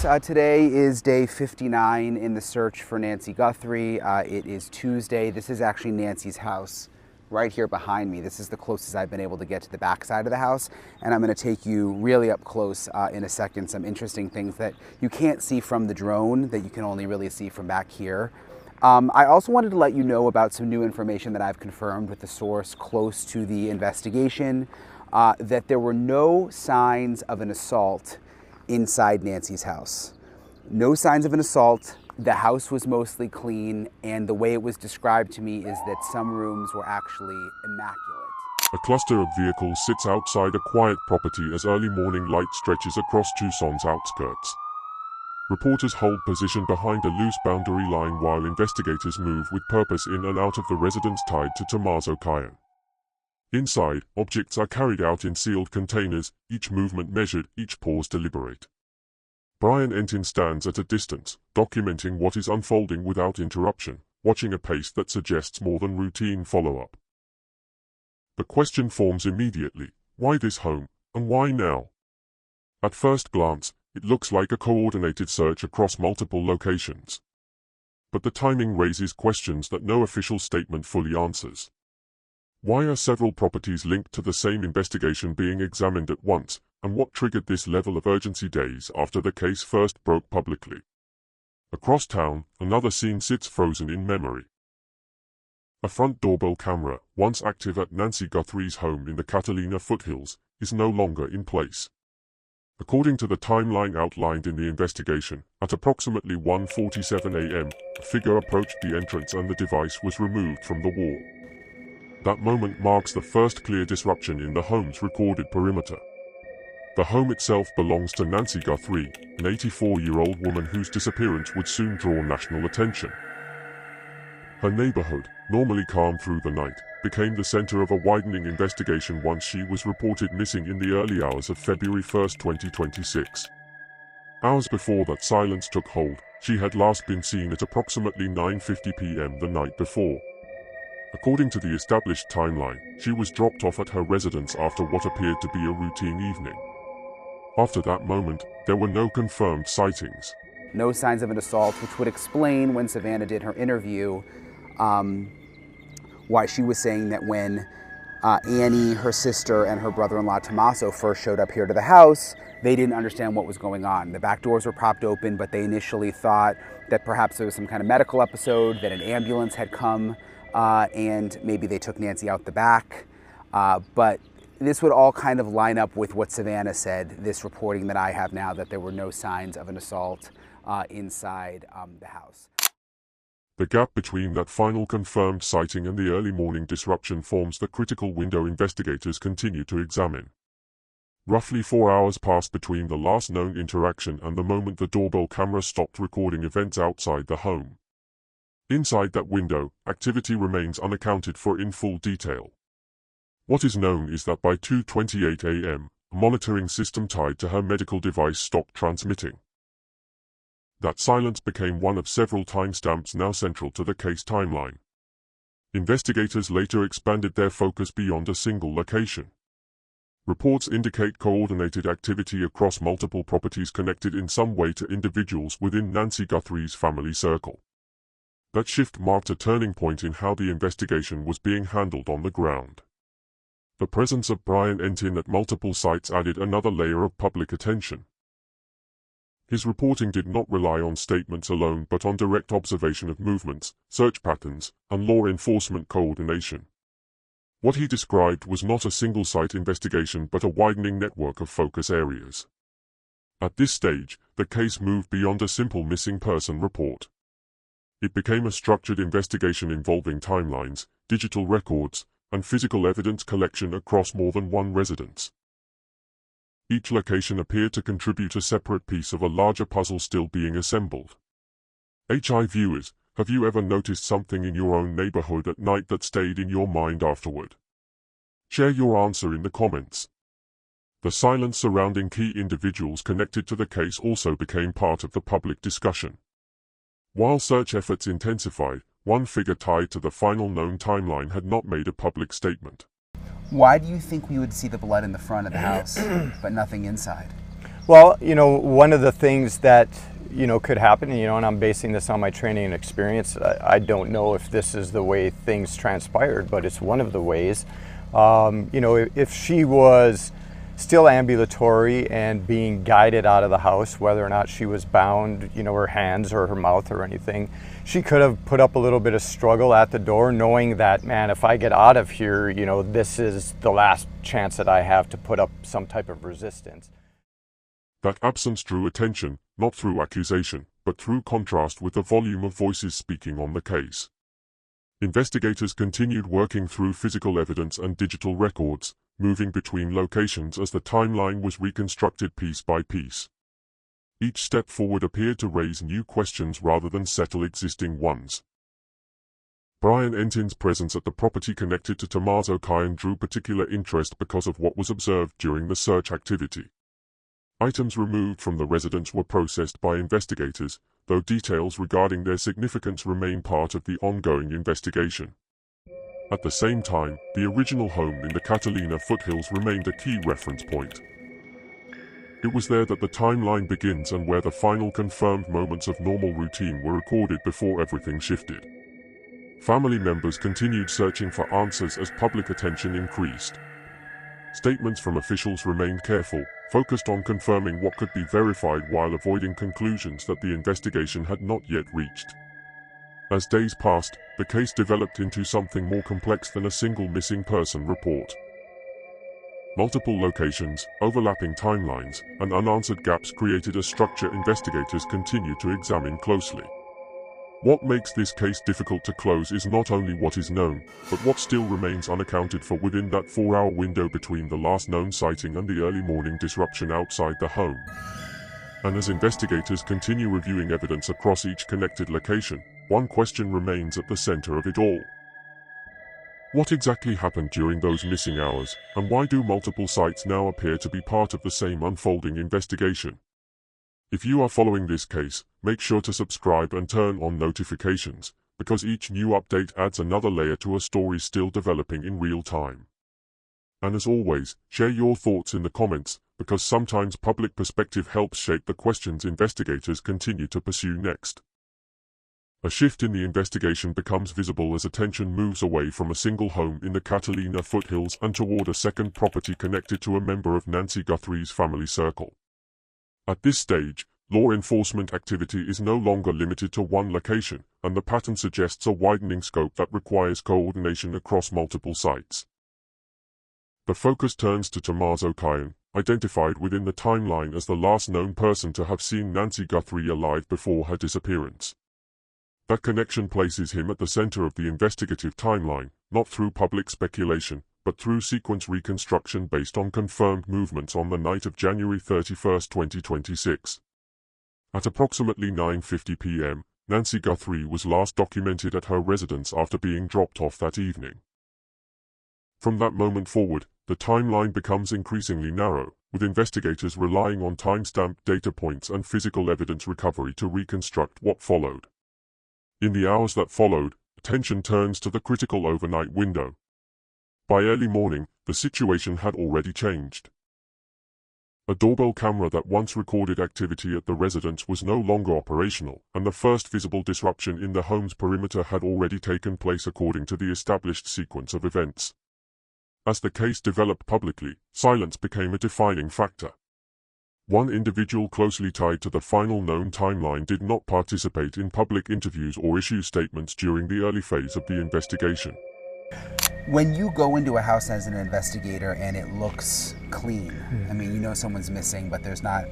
folks. Today is day 59 in the search for Nancy Guthrie. It is Tuesday. This is actually Nancy's house right here behind me. This is the closest I've been able to get to the back side of the house, and I'm going to take you really up close in a second. Some interesting things that you can't see from the drone that you can only really see from back here. I also wanted to let you know about some new information that I've confirmed with the source close to the investigation, that there were no signs of an assault inside Nancy's house. No signs of an assault. The house was mostly clean, and the way it was described to me is that some rooms were actually immaculate. A cluster of vehicles sits outside a quiet property as early morning light stretches across Tucson's outskirts. Reporters hold position behind a loose boundary line while investigators move with purpose in and out of the residence tied to Tommaso Cayenne. Inside, objects are carried out in sealed containers, each movement measured, each pause deliberate. Brian Entin stands at a distance, documenting what is unfolding without interruption, watching a pace that suggests more than routine follow-up. The question forms immediately: why this home, and why now? At first glance, it looks like a coordinated search across multiple locations. But the timing raises questions that no official statement fully answers. Why are several properties linked to the same investigation being examined at once, and what triggered this level of urgency days after the case first broke publicly? Across town, another scene sits frozen in memory. A front doorbell camera, once active at Nancy Guthrie's home in the Catalina foothills, is no longer in place. According to the timeline outlined in the investigation, at approximately 1:47 a.m., a figure approached the entrance and the device was removed from the wall. That moment marks the first clear disruption in the home's recorded perimeter. The home itself belongs to Nancy Guthrie, an 84-year-old woman whose disappearance would soon draw national attention. Her neighborhood, normally calm through the night, became the center of a widening investigation once she was reported missing in the early hours of February 1, 2026. Hours before that silence took hold, she had last been seen at approximately 9:50 p.m. the night before. According to the established timeline, she was dropped off at her residence after what appeared to be a routine evening. After that moment, there were no confirmed sightings. No signs of an assault, which would explain, when Savannah did her interview, why she was saying that when Annie, her sister, and her brother-in-law Tommaso first showed up here to the house, they didn't understand what was going on. The back doors were propped open, but they initially thought that perhaps there was some kind of medical episode, that an ambulance had come, and maybe they took Nancy out the back. But this would all kind of line up with what Savannah said, this reporting that I have now, that there were no signs of an assault inside the house. The gap between that final confirmed sighting and the early morning disruption forms the critical window investigators continue to examine. Roughly 4 hours passed between the last known interaction and the moment the doorbell camera stopped recording events outside the home. Inside that window, activity remains unaccounted for in full detail. What is known is that by 2:28 a.m., a monitoring system tied to her medical device stopped transmitting. That silence became one of several timestamps now central to the case timeline. Investigators later expanded their focus beyond a single location. Reports indicate coordinated activity across multiple properties connected in some way to individuals within Nancy Guthrie's family circle. That shift marked a turning point in how the investigation was being handled on the ground. The presence of Brian Entin at multiple sites added another layer of public attention. His reporting did not rely on statements alone but on direct observation of movements, search patterns, and law enforcement coordination. What he described was not a single-site investigation but a widening network of focus areas. At this stage, the case moved beyond a simple missing person report. It became a structured investigation involving timelines, digital records, and physical evidence collection across more than one residence. Each location appeared to contribute a separate piece of a larger puzzle still being assembled. HI viewers, have you ever noticed something in your own neighborhood at night that stayed in your mind afterward? Share your answer in the comments. The silence surrounding key individuals connected to the case also became part of the public discussion. While search efforts intensified, one figure tied to the final known timeline had not made a public statement. Why do you think we would see the blood in the front of the house, but nothing inside? Well, one of the things that, could happen, and I'm basing this on my training and experience. I don't know if this is the way things transpired, but it's one of the ways. If she was still ambulatory and being guided out of the house, whether or not she was bound, her hands or her mouth or anything, she could have put up a little bit of struggle at the door, knowing that, man, if I get out of here, this is the last chance that I have to put up some type of resistance. That absence drew attention, not through accusation, but through contrast with the volume of voices speaking on the case. Investigators continued working through physical evidence and digital records, moving between locations as the timeline was reconstructed piece by piece. Each step forward appeared to raise new questions rather than settle existing ones. Brian Entin's presence at the property connected to Tommaso Cyan drew particular interest because of what was observed during the search activity. Items removed from the residence were processed by investigators, though details regarding their significance remain part of the ongoing investigation. At the same time, the original home in the Catalina foothills remained a key reference point. It was there that the timeline begins and where the final confirmed moments of normal routine were recorded before everything shifted. Family members continued searching for answers as public attention increased. Statements from officials remained careful, focused on confirming what could be verified while avoiding conclusions that the investigation had not yet reached. As days passed, the case developed into something more complex than a single missing person report. Multiple locations, overlapping timelines, and unanswered gaps created a structure investigators continue to examine closely. What makes this case difficult to close is not only what is known, but what still remains unaccounted for within that 4-hour window between the last known sighting and the early morning disruption outside the home. And as investigators continue reviewing evidence across each connected location, one question remains at the center of it all. What exactly happened during those missing hours, and why do multiple sites now appear to be part of the same unfolding investigation? If you are following this case, make sure to subscribe and turn on notifications, because each new update adds another layer to a story still developing in real time. And as always, share your thoughts in the comments, because sometimes public perspective helps shape the questions investigators continue to pursue next. A shift in the investigation becomes visible as attention moves away from a single home in the Catalina foothills and toward a second property connected to a member of Nancy Guthrie's family circle. At this stage, law enforcement activity is no longer limited to one location, and the pattern suggests a widening scope that requires coordination across multiple sites. The focus turns to Tommaso Cyan, identified within the timeline as the last known person to have seen Nancy Guthrie alive before her disappearance. That connection places him at the center of the investigative timeline, not through public speculation, but through sequence reconstruction based on confirmed movements on the night of January 31, 2026. At approximately 9:50 p.m., Nancy Guthrie was last documented at her residence after being dropped off that evening. From that moment forward, the timeline becomes increasingly narrow, with investigators relying on time-stamped data points and physical evidence recovery to reconstruct what followed. In the hours that followed, attention turns to the critical overnight window. By early morning, the situation had already changed. A doorbell camera that once recorded activity at the residence was no longer operational, and the first visible disruption in the home's perimeter had already taken place according to the established sequence of events. As the case developed publicly, silence became a defining factor. One individual closely tied to the final known timeline did not participate in public interviews or issue statements during the early phase of the investigation. When you go into a house as an investigator and it looks clean, I mean, you know someone's missing, but there's not,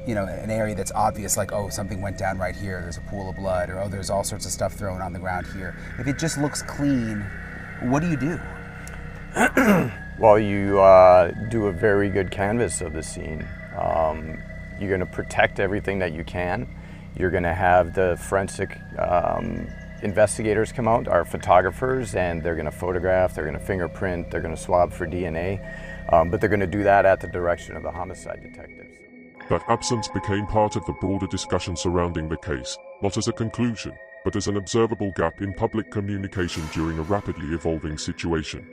an area that's obvious, like, oh, something went down right here, there's a pool of blood, or oh, there's all sorts of stuff thrown on the ground here. If it just looks clean, what do you do? Well, you do a very good canvas of the scene. You're going to protect everything that you can. You're going to have the forensic investigators come out, our photographers, and they're going to photograph, they're going to fingerprint, they're going to swab for DNA, but they're going to do that at the direction of the homicide detectives. That absence became part of the broader discussion surrounding the case, not as a conclusion, but as an observable gap in public communication during a rapidly evolving situation.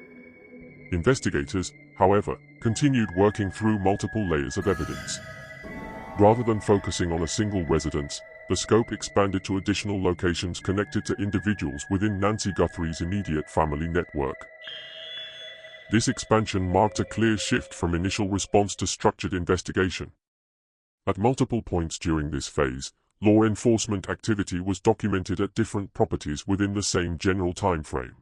Investigators, however, continued working through multiple layers of evidence. Rather than focusing on a single residence, the scope expanded to additional locations connected to individuals within Nancy Guthrie's immediate family network. This expansion marked a clear shift from initial response to structured investigation. At multiple points during this phase, law enforcement activity was documented at different properties within the same general time frame.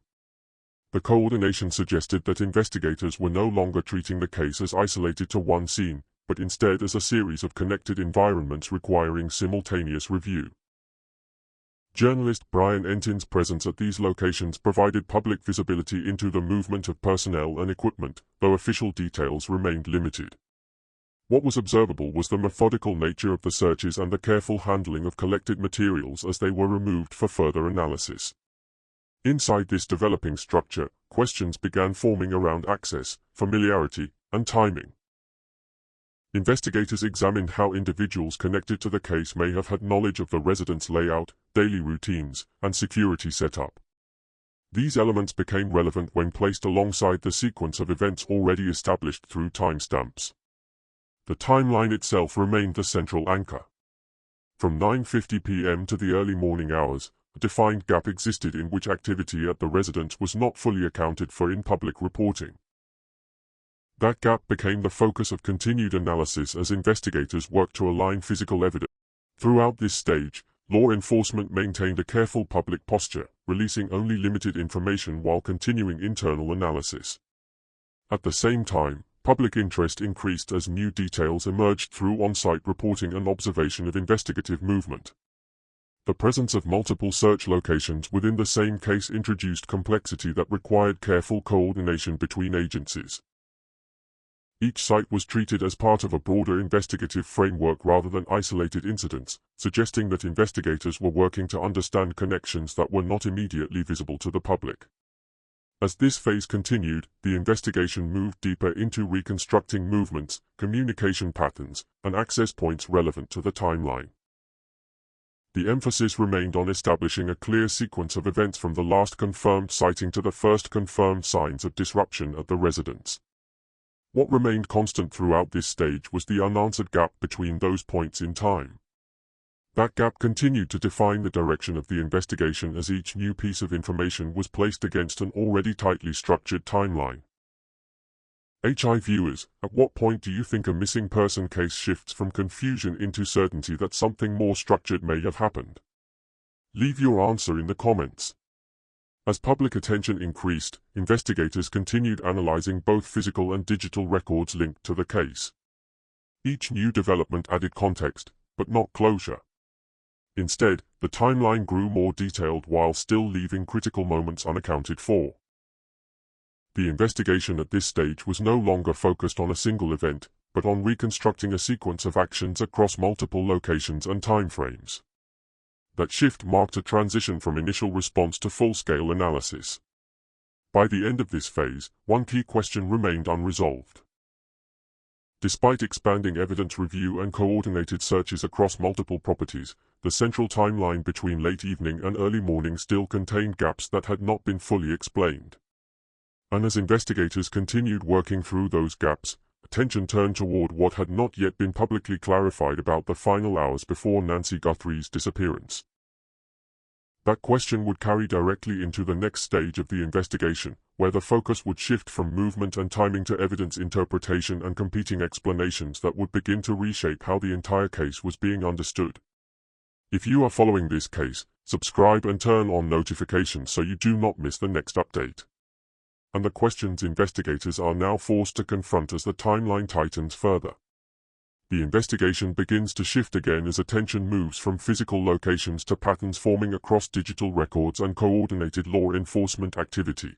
The coordination suggested that investigators were no longer treating the case as isolated to one scene, but instead as a series of connected environments requiring simultaneous review. Journalist Brian Entin's presence at these locations provided public visibility into the movement of personnel and equipment, though official details remained limited. What was observable was the methodical nature of the searches and the careful handling of collected materials as they were removed for further analysis. Inside this developing structure, questions began forming around access, familiarity, and timing. Investigators examined how individuals connected to the case may have had knowledge of the residence layout, daily routines, and security setup. These elements became relevant when placed alongside the sequence of events already established through timestamps. The timeline itself remained the central anchor. From 9:50 p.m. to the early morning hours, a defined gap existed in which activity at the residence was not fully accounted for in public reporting. That gap became the focus of continued analysis as investigators worked to align physical evidence. Throughout this stage, law enforcement maintained a careful public posture, releasing only limited information while continuing internal analysis. At the same time, public interest increased as new details emerged through on-site reporting and observation of investigative movement. The presence of multiple search locations within the same case introduced complexity that required careful coordination between agencies. Each site was treated as part of a broader investigative framework rather than isolated incidents, suggesting that investigators were working to understand connections that were not immediately visible to the public. As this phase continued, the investigation moved deeper into reconstructing movements, communication patterns, and access points relevant to the timeline. The emphasis remained on establishing a clear sequence of events from the last confirmed sighting to the first confirmed signs of disruption at the residence. What remained constant throughout this stage was the unanswered gap between those points in time. That gap continued to define the direction of the investigation as each new piece of information was placed against an already tightly structured timeline. HI viewers, at what point do you think a missing person case shifts from confusion into certainty that something more structured may have happened? Leave your answer in the comments. As public attention increased, investigators continued analyzing both physical and digital records linked to the case. Each new development added context, but not closure. Instead, the timeline grew more detailed while still leaving critical moments unaccounted for. The investigation at this stage was no longer focused on a single event, but on reconstructing a sequence of actions across multiple locations and timeframes. That shift marked a transition from initial response to full-scale analysis. By the end of this phase, one key question remained unresolved. Despite expanding evidence review and coordinated searches across multiple properties, the central timeline between late evening and early morning still contained gaps that had not been fully explained. And as investigators continued working through those gaps, attention turned toward what had not yet been publicly clarified about the final hours before Nancy Guthrie's disappearance. That question would carry directly into the next stage of the investigation, where the focus would shift from movement and timing to evidence interpretation and competing explanations that would begin to reshape how the entire case was being understood. If you are following this case, subscribe and turn on notifications so you do not miss the next update. And the questions investigators are now forced to confront as the timeline tightens further. The investigation begins to shift again as attention moves from physical locations to patterns forming across digital records and coordinated law enforcement activity.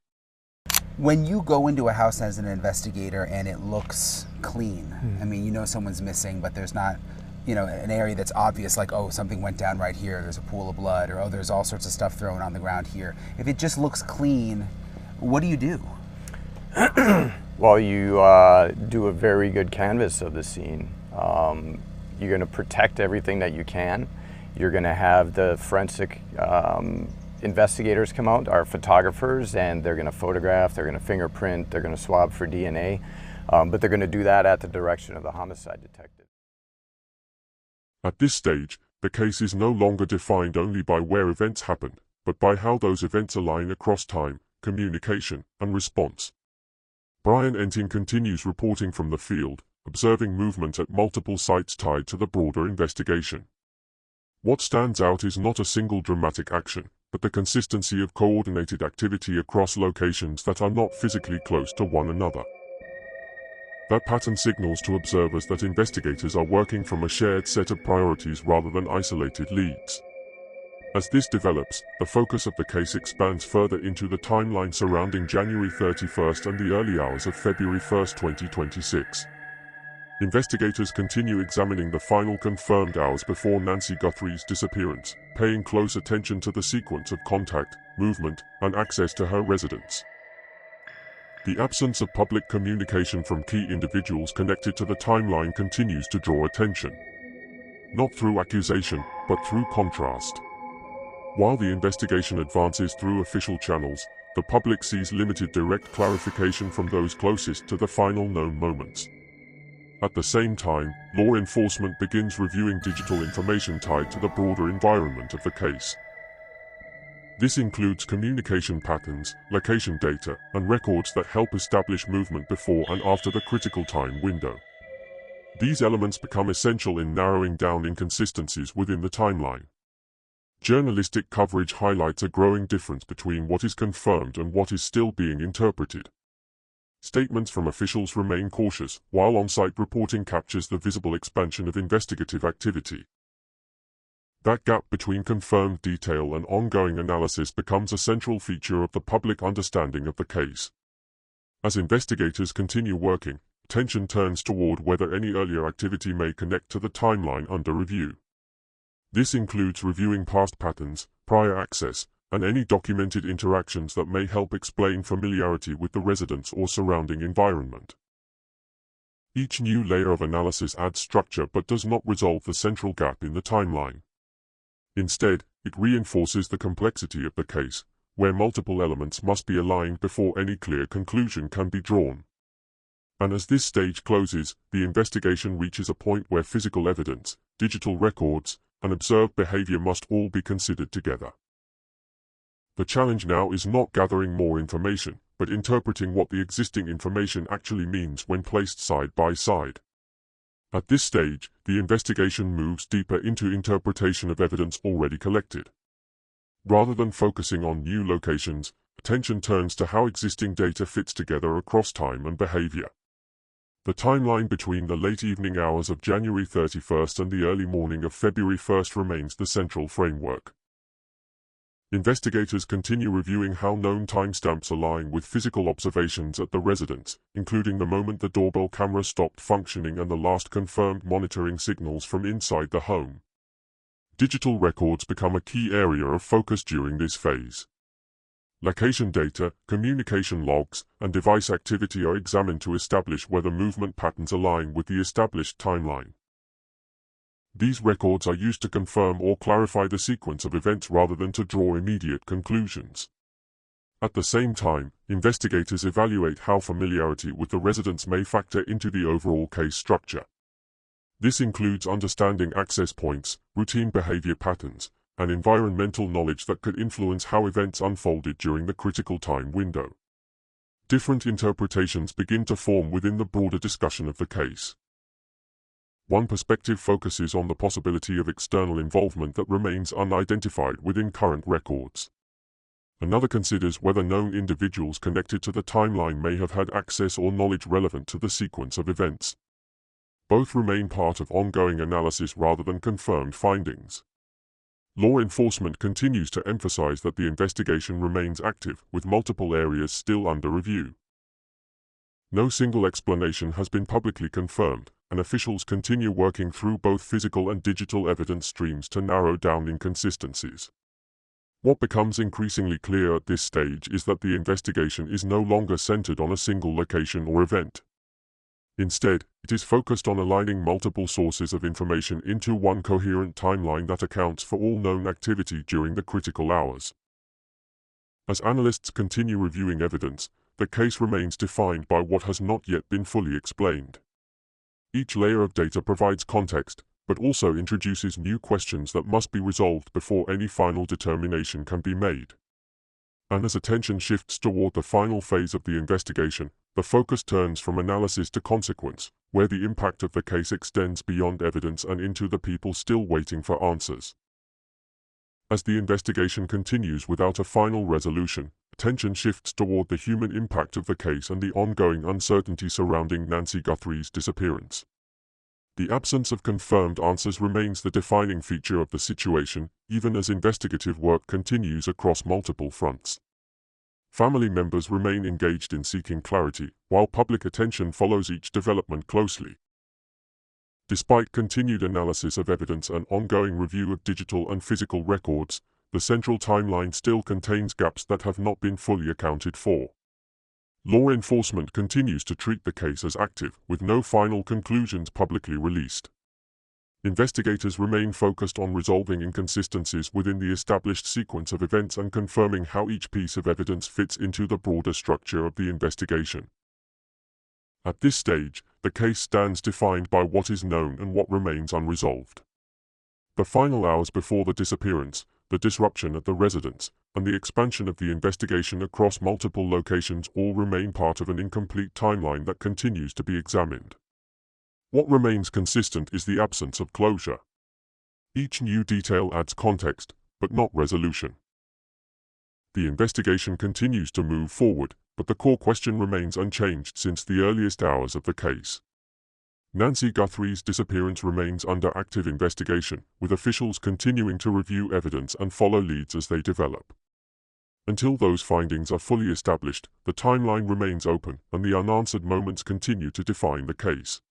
When you go into a house as an investigator and it looks clean, I mean, you know someone's missing, but there's not, you know, an area that's obvious, like, oh, something went down right here, there's a pool of blood, or oh, there's all sorts of stuff thrown on the ground here. If it just looks clean, what do you do? Well, you do a very good canvas of the scene. You're going to protect everything that you can. You're going to have the forensic investigators come out, our photographers, and they're going to photograph, they're going to fingerprint, they're going to swab for DNA, but they're going to do that at the direction of the homicide detective. At this stage, the case is no longer defined only by where events happened, but by how those events align across time, communication, and response. Brian Entin continues reporting from the field, observing movement at multiple sites tied to the broader investigation. What stands out is not a single dramatic action, but the consistency of coordinated activity across locations that are not physically close to one another. That pattern signals to observers that investigators are working from a shared set of priorities rather than isolated leads. As this develops, the focus of the case expands further into the timeline surrounding January 31st and the early hours of February 1st, 2026. Investigators continue examining the final confirmed hours before Nancy Guthrie's disappearance, paying close attention to the sequence of contact, movement, and access to her residence. The absence of public communication from key individuals connected to the timeline continues to draw attention. Not through accusation, but through contrast. While the investigation advances through official channels, the public sees limited direct clarification from those closest to the final known moments. At the same time, law enforcement begins reviewing digital information tied to the broader environment of the case. This includes communication patterns, location data, and records that help establish movement before and after the critical time window. These elements become essential in narrowing down inconsistencies within the timeline. Journalistic coverage highlights a growing difference between what is confirmed and what is still being interpreted. Statements from officials remain cautious, while on-site reporting captures the visible expansion of investigative activity. That gap between confirmed detail and ongoing analysis becomes a central feature of the public understanding of the case. As investigators continue working, attention turns toward whether any earlier activity may connect to the timeline under review. This includes reviewing past patterns, prior access, and any documented interactions that may help explain familiarity with the residents or surrounding environment. Each new layer of analysis adds structure but does not resolve the central gap in the timeline. Instead, it reinforces the complexity of the case, where multiple elements must be aligned before any clear conclusion can be drawn. And as this stage closes, the investigation reaches a point where physical evidence, digital records, and observed behavior must all be considered together. The challenge now is not gathering more information, but interpreting what the existing information actually means when placed side by side. At this stage, the investigation moves deeper into interpretation of evidence already collected. Rather than focusing on new locations, attention turns to how existing data fits together across time and behavior. The timeline between the late evening hours of January 31st and the early morning of February 1st remains the central framework. Investigators continue reviewing how known timestamps align with physical observations at the residence, including the moment the doorbell camera stopped functioning and the last confirmed monitoring signals from inside the home. Digital records become a key area of focus during this phase. Location data, communication logs, and device activity are examined to establish whether movement patterns align with the established timeline. These records are used to confirm or clarify the sequence of events rather than to draw immediate conclusions. At the same time, investigators evaluate how familiarity with the residents may factor into the overall case structure. This includes understanding access points, routine behavior patterns, and environmental knowledge that could influence how events unfolded during the critical time window. Different interpretations begin to form within the broader discussion of the case. One perspective focuses on the possibility of external involvement that remains unidentified within current records. Another considers whether known individuals connected to the timeline may have had access or knowledge relevant to the sequence of events. Both remain part of ongoing analysis rather than confirmed findings. Law enforcement continues to emphasize that the investigation remains active, with multiple areas still under review. No single explanation has been publicly confirmed, and officials continue working through both physical and digital evidence streams to narrow down inconsistencies. What becomes increasingly clear at this stage is that the investigation is no longer centered on a single location or event. Instead, it is focused on aligning multiple sources of information into one coherent timeline that accounts for all known activity during the critical hours. As analysts continue reviewing evidence, the case remains defined by what has not yet been fully explained. Each layer of data provides context, but also introduces new questions that must be resolved before any final determination can be made. And as attention shifts toward the final phase of the investigation, the focus turns from analysis to consequence, where the impact of the case extends beyond evidence and into the people still waiting for answers. As the investigation continues without a final resolution, attention shifts toward the human impact of the case and the ongoing uncertainty surrounding Nancy Guthrie's disappearance. The absence of confirmed answers remains the defining feature of the situation, even as investigative work continues across multiple fronts. Family members remain engaged in seeking clarity, while public attention follows each development closely. Despite continued analysis of evidence and ongoing review of digital and physical records, the central timeline still contains gaps that have not been fully accounted for. Law enforcement continues to treat the case as active, with no final conclusions publicly released. Investigators remain focused on resolving inconsistencies within the established sequence of events and confirming how each piece of evidence fits into the broader structure of the investigation. At this stage, the case stands defined by what is known and what remains unresolved. The final hours before the disappearance, the disruption at the residence, and the expansion of the investigation across multiple locations all remain part of an incomplete timeline that continues to be examined. What remains consistent is the absence of closure. Each new detail adds context, but not resolution. The investigation continues to move forward, but the core question remains unchanged since the earliest hours of the case. Nancy Guthrie's disappearance remains under active investigation, with officials continuing to review evidence and follow leads as they develop. Until those findings are fully established, the timeline remains open, and the unanswered moments continue to define the case.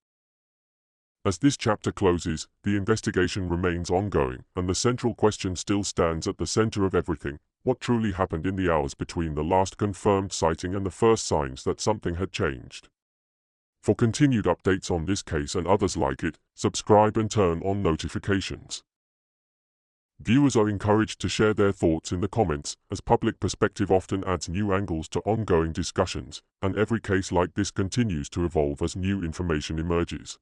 As this chapter closes, the investigation remains ongoing, and the central question still stands at the center of everything: what truly happened in the hours between the last confirmed sighting and the first signs that something had changed? For continued updates on this case and others like it, subscribe and turn on notifications. Viewers are encouraged to share their thoughts in the comments, as public perspective often adds new angles to ongoing discussions, and every case like this continues to evolve as new information emerges.